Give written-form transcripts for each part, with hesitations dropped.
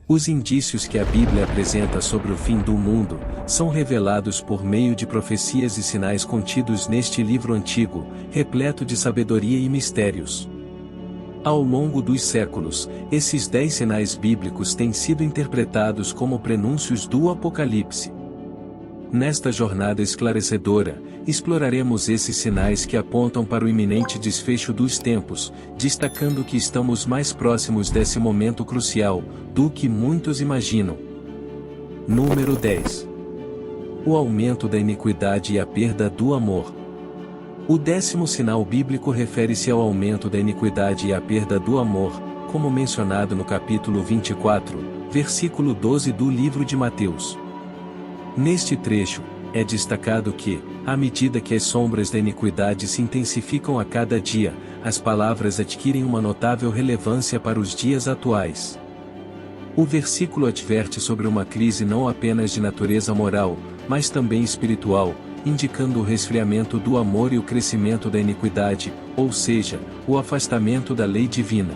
Os indícios que a Bíblia apresenta sobre o fim do mundo são revelados por meio de profecias e sinais contidos neste livro antigo, repleto de sabedoria e mistérios. Ao longo dos séculos, esses 10 sinais bíblicos têm sido interpretados como prenúncios do Apocalipse. Nesta jornada esclarecedora, exploraremos esses sinais que apontam para o iminente desfecho dos tempos, destacando que estamos mais próximos desse momento crucial do que muitos imaginam. Número 10. O aumento da iniquidade e a perda do amor. O 10º sinal bíblico refere-se ao aumento da iniquidade e à perda do amor, como mencionado no capítulo 24, versículo 12 do livro de Mateus. Neste trecho, é destacado que, à medida que as sombras da iniquidade se intensificam a cada dia, as palavras adquirem uma notável relevância para os dias atuais. O versículo adverte sobre uma crise não apenas de natureza moral, mas também espiritual, indicando o resfriamento do amor e o crescimento da iniquidade, ou seja, o afastamento da lei divina.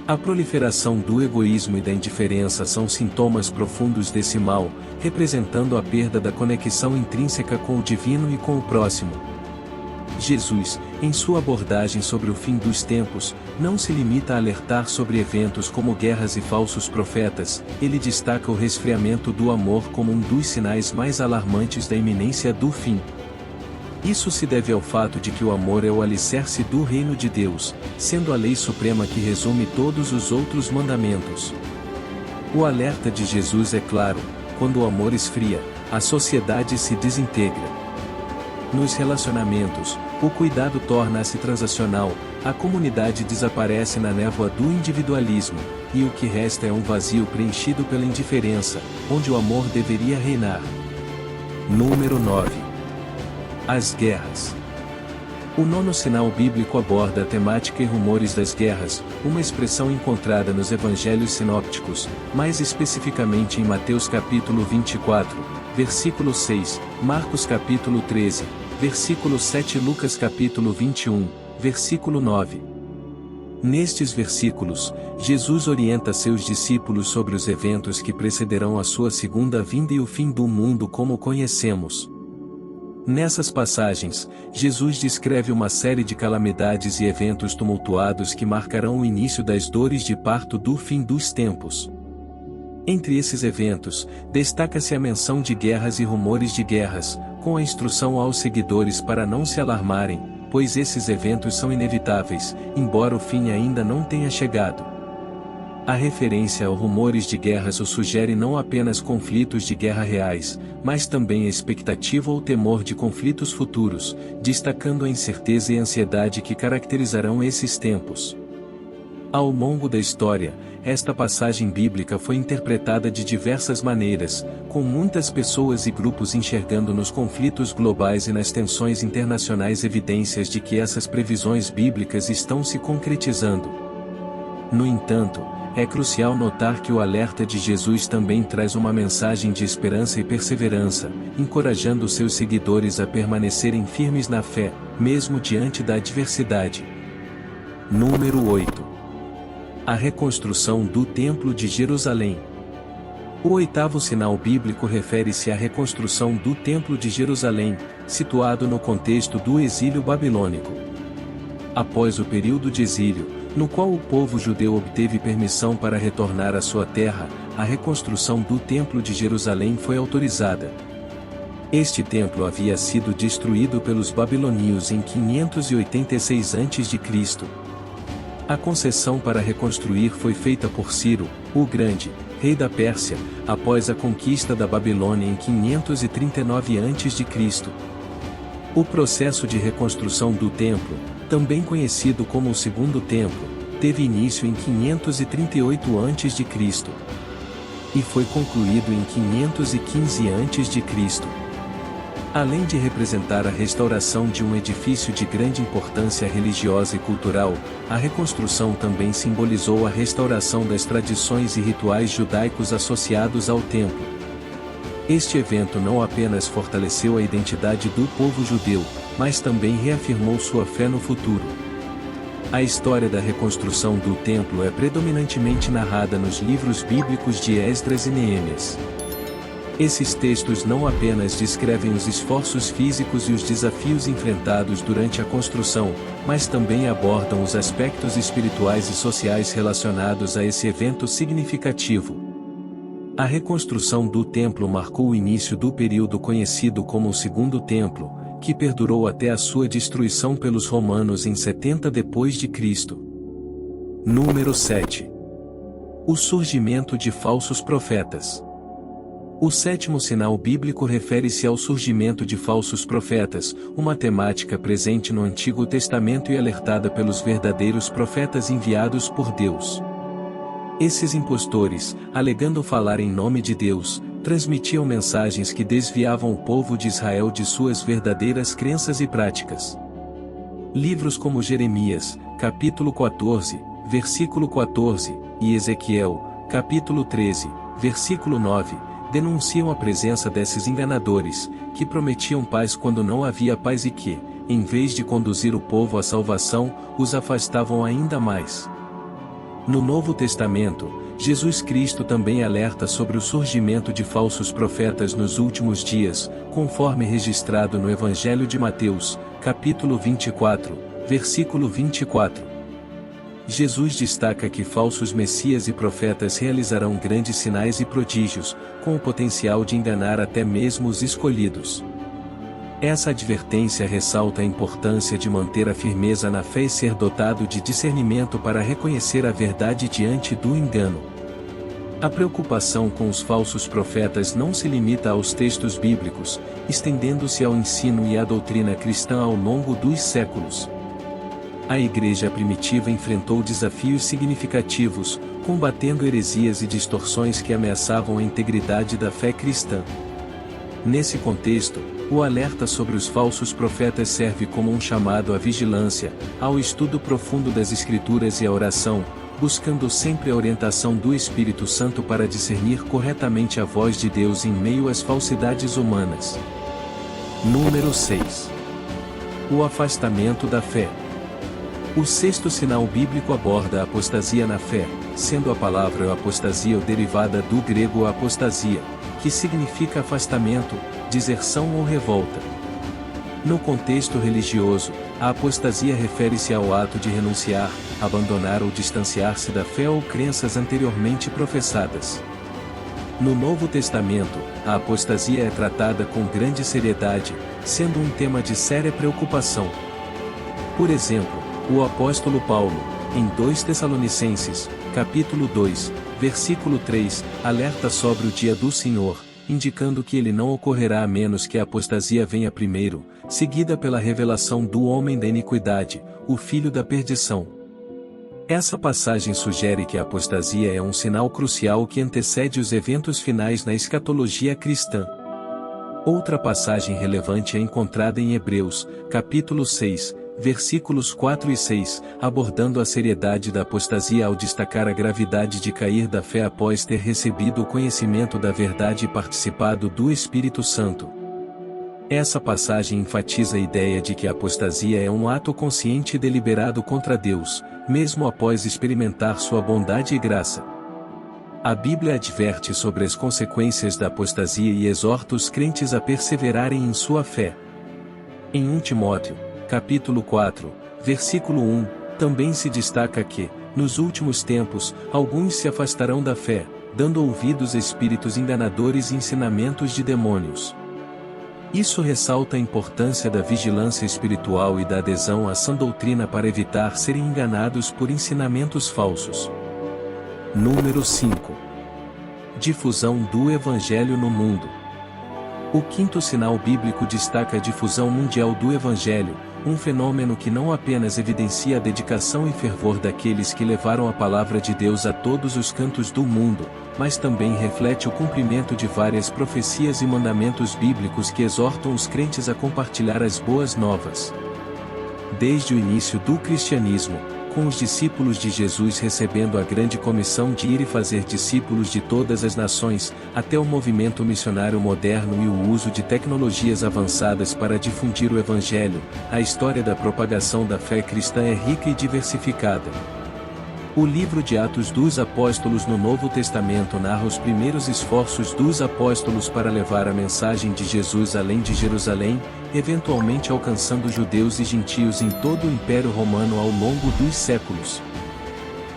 A proliferação do egoísmo e da indiferença são sintomas profundos desse mal, representando a perda da conexão intrínseca com o divino e com o próximo. Jesus, em sua abordagem sobre o fim dos tempos, não se limita a alertar sobre eventos como guerras e falsos profetas, ele destaca o resfriamento do amor como um dos sinais mais alarmantes da iminência do fim. Isso se deve ao fato de que o amor é o alicerce do reino de Deus, sendo a lei suprema que resume todos os outros mandamentos. O alerta de Jesus é claro: quando o amor esfria, a sociedade se desintegra. Nos relacionamentos, o cuidado torna-se transacional, a comunidade desaparece na névoa do individualismo, e o que resta é um vazio preenchido pela indiferença, onde o amor deveria reinar. Número 9. As guerras. O 9º sinal bíblico aborda a temática e rumores das guerras, uma expressão encontrada nos evangelhos sinópticos, mais especificamente em Mateus capítulo 24, versículo 6, Marcos capítulo 13, versículo 7 e Lucas capítulo 21, versículo 9. Nestes versículos, Jesus orienta seus discípulos sobre os eventos que precederão a sua segunda vinda e o fim do mundo como o conhecemos. Nessas passagens, Jesus descreve uma série de calamidades e eventos tumultuados que marcarão o início das dores de parto do fim dos tempos. Entre esses eventos, destaca-se a menção de guerras e rumores de guerras, com a instrução aos seguidores para não se alarmarem, pois esses eventos são inevitáveis, embora o fim ainda não tenha chegado. A referência a rumores de guerras o sugere não apenas conflitos de guerra reais, mas também a expectativa ou temor de conflitos futuros, destacando a incerteza e ansiedade que caracterizarão esses tempos. Ao longo da história, esta passagem bíblica foi interpretada de diversas maneiras, com muitas pessoas e grupos enxergando nos conflitos globais e nas tensões internacionais evidências de que essas previsões bíblicas estão se concretizando. No entanto, é crucial notar que o alerta de Jesus também traz uma mensagem de esperança e perseverança, encorajando seus seguidores a permanecerem firmes na fé, mesmo diante da adversidade. Número 8. A reconstrução do Templo de Jerusalém. O 8º sinal bíblico refere-se à reconstrução do Templo de Jerusalém, situado no contexto do exílio babilônico. Após o período de exílio, no qual o povo judeu obteve permissão para retornar à sua terra, a reconstrução do Templo de Jerusalém foi autorizada. Este templo havia sido destruído pelos babilônios em 586 a.C. A concessão para reconstruir foi feita por Ciro, o Grande, rei da Pérsia, após a conquista da Babilônia em 539 a.C. O processo de reconstrução do templo, também conhecido como o Segundo Templo, teve início em 538 a.C. e foi concluído em 515 a.C. Além de representar a restauração de um edifício de grande importância religiosa e cultural, a reconstrução também simbolizou a restauração das tradições e rituais judaicos associados ao templo. Este evento não apenas fortaleceu a identidade do povo judeu, mas também reafirmou sua fé no futuro. A história da reconstrução do templo é predominantemente narrada nos livros bíblicos de Esdras e Neemias. Esses textos não apenas descrevem os esforços físicos e os desafios enfrentados durante a construção, mas também abordam os aspectos espirituais e sociais relacionados a esse evento significativo. A reconstrução do templo marcou o início do período conhecido como o Segundo Templo, que perdurou até a sua destruição pelos romanos em 70 d.C. Número 7. O surgimento de falsos profetas. O sétimo sinal bíblico refere-se ao surgimento de falsos profetas, uma temática presente no Antigo Testamento e alertada pelos verdadeiros profetas enviados por Deus. Esses impostores, alegando falar em nome de Deus, transmitiam mensagens que desviavam o povo de Israel de suas verdadeiras crenças e práticas. Livros como Jeremias, capítulo 14, versículo 14, e Ezequiel, capítulo 13, versículo 9, denunciam a presença desses enganadores, que prometiam paz quando não havia paz e que, em vez de conduzir o povo à salvação, os afastavam ainda mais. No Novo Testamento, Jesus Cristo também alerta sobre o surgimento de falsos profetas nos últimos dias, conforme registrado no Evangelho de Mateus, capítulo 24, versículo 24. Jesus destaca que falsos messias e profetas realizarão grandes sinais e prodígios, com o potencial de enganar até mesmo os escolhidos. Essa advertência ressalta a importância de manter a firmeza na fé e ser dotado de discernimento para reconhecer a verdade diante do engano. A preocupação com os falsos profetas não se limita aos textos bíblicos, estendendo-se ao ensino e à doutrina cristã ao longo dos séculos. A igreja primitiva enfrentou desafios significativos, combatendo heresias e distorções que ameaçavam a integridade da fé cristã. Nesse contexto, o alerta sobre os falsos profetas serve como um chamado à vigilância, ao estudo profundo das Escrituras e à oração, buscando sempre a orientação do Espírito Santo para discernir corretamente a voz de Deus em meio às falsidades humanas. Número 6. O afastamento da fé. O sexto sinal bíblico aborda a apostasia na fé, sendo a palavra apostasia derivada do grego apostasia, que significa afastamento, deserção ou revolta. No contexto religioso, a apostasia refere-se ao ato de renunciar, abandonar ou distanciar-se da fé ou crenças anteriormente professadas. No Novo Testamento, a apostasia é tratada com grande seriedade, sendo um tema de séria preocupação. Por exemplo, o apóstolo Paulo, em 2 Tessalonicenses, capítulo 2, versículo 3, alerta sobre o dia do Senhor, indicando que ele não ocorrerá a menos que a apostasia venha primeiro, seguida pela revelação do homem da iniquidade, o filho da perdição. Essa passagem sugere que a apostasia é um sinal crucial que antecede os eventos finais na escatologia cristã. Outra passagem relevante é encontrada em Hebreus, capítulo 6, versículos 4 e 6, abordando a seriedade da apostasia ao destacar a gravidade de cair da fé após ter recebido o conhecimento da verdade e participado do Espírito Santo. Essa passagem enfatiza a ideia de que a apostasia é um ato consciente e deliberado contra Deus, mesmo após experimentar sua bondade e graça. A Bíblia adverte sobre as consequências da apostasia e exorta os crentes a perseverarem em sua fé. Em 1 Timóteo, capítulo 4, versículo 1, também se destaca que, nos últimos tempos, alguns se afastarão da fé, dando ouvidos a espíritos enganadores e ensinamentos de demônios. Isso ressalta a importância da vigilância espiritual e da adesão à sã doutrina para evitar serem enganados por ensinamentos falsos. Número 5. Difusão do Evangelho no mundo. O quinto sinal bíblico destaca a difusão mundial do Evangelho, um fenômeno que não apenas evidencia a dedicação e fervor daqueles que levaram a palavra de Deus a todos os cantos do mundo, mas também reflete o cumprimento de várias profecias e mandamentos bíblicos que exortam os crentes a compartilhar as boas novas. Desde o início do cristianismo, com os discípulos de Jesus recebendo a grande comissão de ir e fazer discípulos de todas as nações, até o movimento missionário moderno e o uso de tecnologias avançadas para difundir o Evangelho, a história da propagação da fé cristã é rica e diversificada. O livro de Atos dos Apóstolos no Novo Testamento narra os primeiros esforços dos apóstolos para levar a mensagem de Jesus além de Jerusalém, eventualmente alcançando judeus e gentios em todo o Império Romano ao longo dos séculos.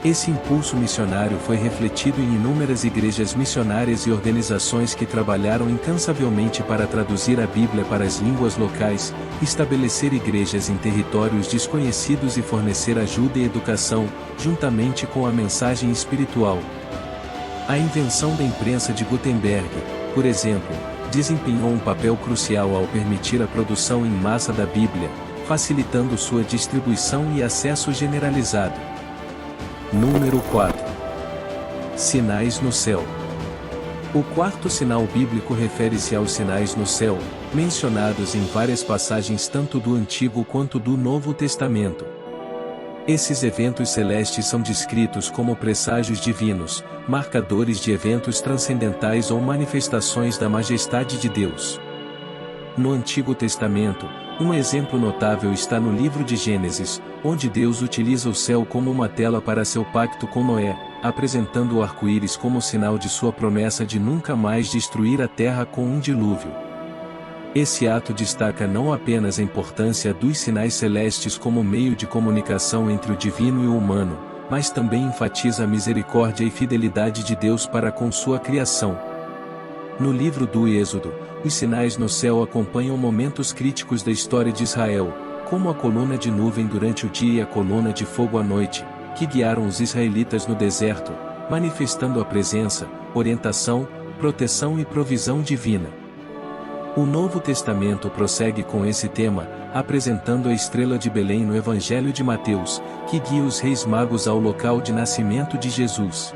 Esse impulso missionário foi refletido em inúmeras igrejas missionárias e organizações que trabalharam incansavelmente para traduzir a Bíblia para as línguas locais, estabelecer igrejas em territórios desconhecidos e fornecer ajuda e educação, juntamente com a mensagem espiritual. A invenção da imprensa de Gutenberg, por exemplo, desempenhou um papel crucial ao permitir a produção em massa da Bíblia, facilitando sua distribuição e acesso generalizado. Número 4. Sinais no céu. O quarto sinal bíblico refere-se aos sinais no céu, mencionados em várias passagens tanto do Antigo quanto do Novo Testamento. Esses eventos celestes são descritos como presságios divinos, marcadores de eventos transcendentais ou manifestações da majestade de Deus. No Antigo Testamento, um exemplo notável está no livro de Gênesis, onde Deus utiliza o céu como uma tela para seu pacto com Noé, apresentando o arco-íris como sinal de sua promessa de nunca mais destruir a terra com um dilúvio. Esse ato destaca não apenas a importância dos sinais celestes como meio de comunicação entre o divino e o humano, mas também enfatiza a misericórdia e fidelidade de Deus para com sua criação. No livro do Êxodo, os sinais no céu acompanham momentos críticos da história de Israel, como a coluna de nuvem durante o dia e a coluna de fogo à noite, que guiaram os israelitas no deserto, manifestando a presença, orientação, proteção e provisão divina. O Novo Testamento prossegue com esse tema, apresentando a estrela de Belém no Evangelho de Mateus, que guia os reis magos ao local de nascimento de Jesus.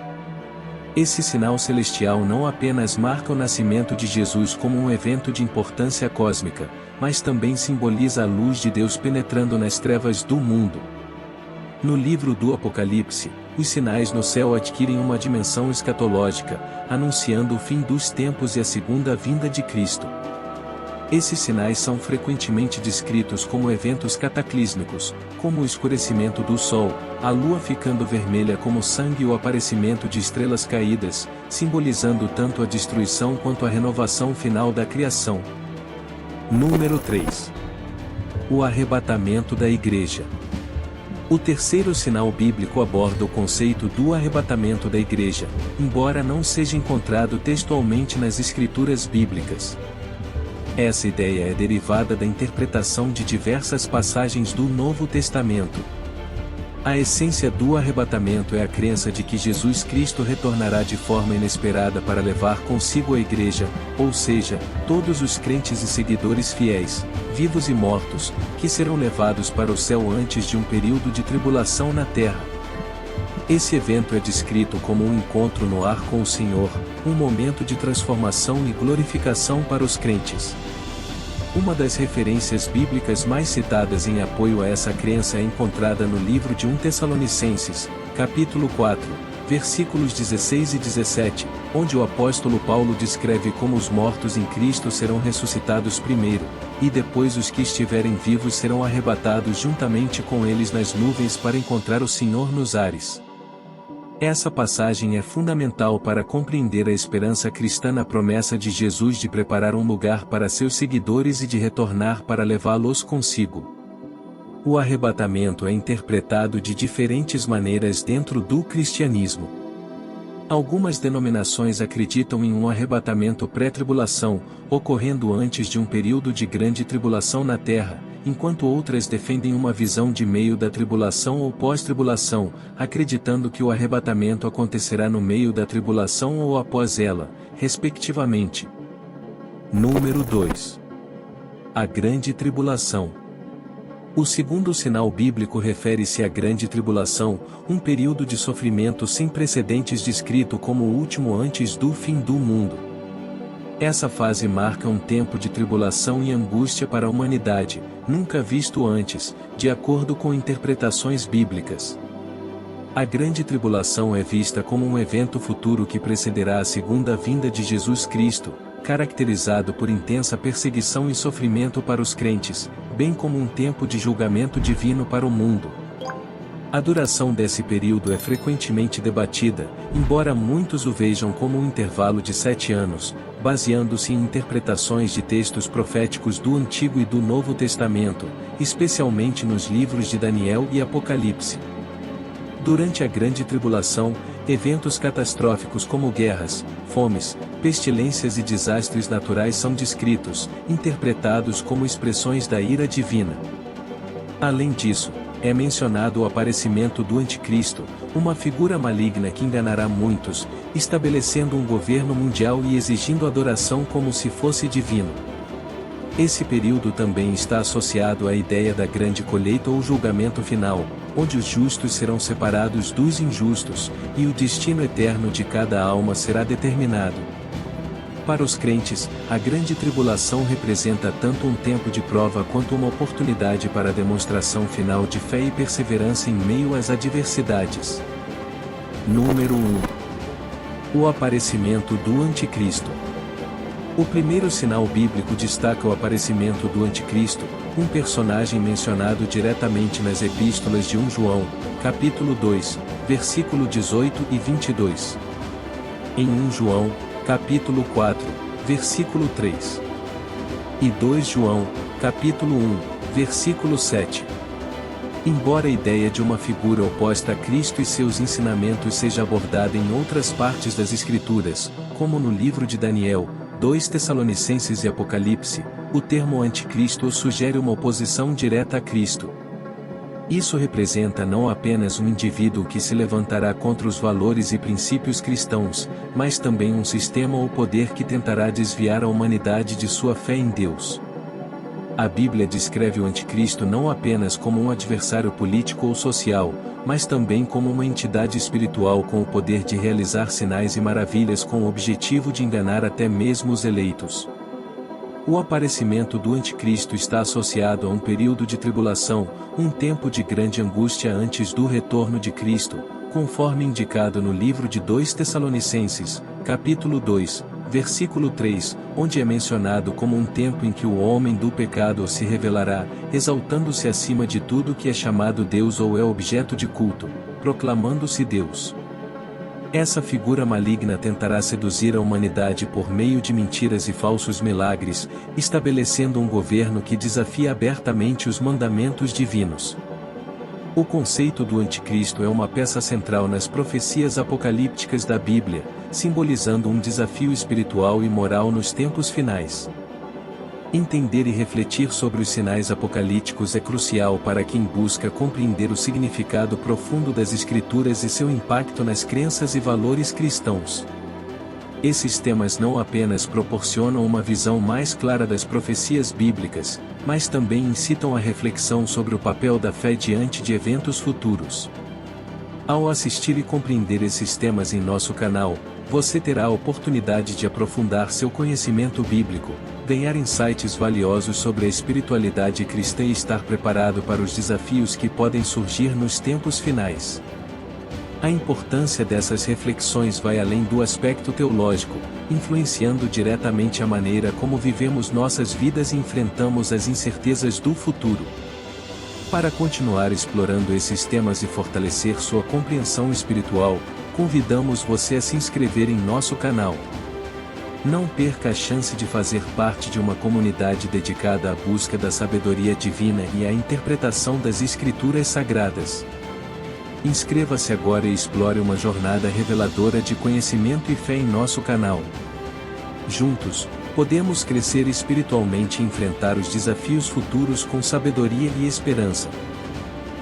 Esse sinal celestial não apenas marca o nascimento de Jesus como um evento de importância cósmica, mas também simboliza a luz de Deus penetrando nas trevas do mundo. No livro do Apocalipse, os sinais no céu adquirem uma dimensão escatológica, anunciando o fim dos tempos e a segunda vinda de Cristo. Esses sinais são frequentemente descritos como eventos cataclísmicos, como o escurecimento do sol, a lua ficando vermelha como sangue e o aparecimento de estrelas caídas, simbolizando tanto a destruição quanto a renovação final da criação. Número 3. O arrebatamento da Igreja. O terceiro sinal bíblico aborda o conceito do arrebatamento da Igreja, embora não seja encontrado textualmente nas Escrituras bíblicas. Essa ideia é derivada da interpretação de diversas passagens do Novo Testamento. A essência do arrebatamento é a crença de que Jesus Cristo retornará de forma inesperada para levar consigo a Igreja, ou seja, todos os crentes e seguidores fiéis, vivos e mortos, que serão levados para o céu antes de um período de tribulação na terra. Esse evento é descrito como um encontro no ar com o Senhor, um momento de transformação e glorificação para os crentes. Uma das referências bíblicas mais citadas em apoio a essa crença é encontrada no livro de 1 Tessalonicenses, capítulo 4, versículos 16 e 17, onde o apóstolo Paulo descreve como os mortos em Cristo serão ressuscitados primeiro, e depois os que estiverem vivos serão arrebatados juntamente com eles nas nuvens para encontrar o Senhor nos ares. Essa passagem é fundamental para compreender a esperança cristã na promessa de Jesus de preparar um lugar para seus seguidores e de retornar para levá-los consigo. O arrebatamento é interpretado de diferentes maneiras dentro do cristianismo. Algumas denominações acreditam em um arrebatamento pré-tribulação, ocorrendo antes de um período de grande tribulação na terra, enquanto outras defendem uma visão de meio da tribulação ou pós-tribulação, acreditando que o arrebatamento acontecerá no meio da tribulação ou após ela, respectivamente. Número 2. A Grande Tribulação. O segundo sinal bíblico refere-se à Grande Tribulação, um período de sofrimento sem precedentes descrito como o último antes do fim do mundo. Essa fase marca um tempo de tribulação e angústia para a humanidade, nunca visto antes, de acordo com interpretações bíblicas. A grande tribulação é vista como um evento futuro que precederá a segunda vinda de Jesus Cristo, caracterizado por intensa perseguição e sofrimento para os crentes, bem como um tempo de julgamento divino para o mundo. A duração desse período é frequentemente debatida, embora muitos o vejam como um intervalo de 7 anos, baseando-se em interpretações de textos proféticos do Antigo e do Novo Testamento, especialmente nos livros de Daniel e Apocalipse. Durante a Grande Tribulação, eventos catastróficos como guerras, fomes, pestilências e desastres naturais são descritos, interpretados como expressões da ira divina. Além disso, é mencionado o aparecimento do Anticristo, uma figura maligna que enganará muitos, estabelecendo um governo mundial e exigindo adoração como se fosse divino. Esse período também está associado à ideia da grande colheita ou julgamento final, onde os justos serão separados dos injustos, e o destino eterno de cada alma será determinado. Para os crentes, a grande tribulação representa tanto um tempo de prova quanto uma oportunidade para a demonstração final de fé e perseverança em meio às adversidades. Número 1. O aparecimento do Anticristo. O primeiro sinal bíblico destaca o aparecimento do Anticristo, um personagem mencionado diretamente nas epístolas de 1 João, capítulo 2, versículo 18 e 22. Em 1 João, capítulo 4, versículo 3. E 2 João, capítulo 1, versículo 7. Embora a ideia de uma figura oposta a Cristo e seus ensinamentos seja abordada em outras partes das Escrituras, como no livro de Daniel, 2 Tessalonicenses e Apocalipse, o termo anticristo sugere uma oposição direta a Cristo. Isso representa não apenas um indivíduo que se levantará contra os valores e princípios cristãos, mas também um sistema ou poder que tentará desviar a humanidade de sua fé em Deus. A Bíblia descreve o anticristo não apenas como um adversário político ou social, mas também como uma entidade espiritual com o poder de realizar sinais e maravilhas com o objetivo de enganar até mesmo os eleitos. O aparecimento do Anticristo está associado a um período de tribulação, um tempo de grande angústia antes do retorno de Cristo, conforme indicado no livro de 2 Tessalonicenses, capítulo 2, versículo 3, onde é mencionado como um tempo em que o homem do pecado se revelará, exaltando-se acima de tudo que é chamado Deus ou é objeto de culto, proclamando-se Deus. Essa figura maligna tentará seduzir a humanidade por meio de mentiras e falsos milagres, estabelecendo um governo que desafia abertamente os mandamentos divinos. O conceito do anticristo é uma peça central nas profecias apocalípticas da Bíblia, simbolizando um desafio espiritual e moral nos tempos finais. Entender e refletir sobre os sinais apocalípticos é crucial para quem busca compreender o significado profundo das Escrituras e seu impacto nas crenças e valores cristãos. Esses temas não apenas proporcionam uma visão mais clara das profecias bíblicas, mas também incitam a reflexão sobre o papel da fé diante de eventos futuros. Ao assistir e compreender esses temas em nosso canal, você terá a oportunidade de aprofundar seu conhecimento bíblico, ganhar insights valiosos sobre a espiritualidade cristã e estar preparado para os desafios que podem surgir nos tempos finais. A importância dessas reflexões vai além do aspecto teológico, influenciando diretamente a maneira como vivemos nossas vidas e enfrentamos as incertezas do futuro. Para continuar explorando esses temas e fortalecer sua compreensão espiritual, convidamos você a se inscrever em nosso canal. Não perca a chance de fazer parte de uma comunidade dedicada à busca da sabedoria divina e à interpretação das Escrituras Sagradas. Inscreva-se agora e explore uma jornada reveladora de conhecimento e fé em nosso canal. Juntos, podemos crescer espiritualmente e enfrentar os desafios futuros com sabedoria e esperança.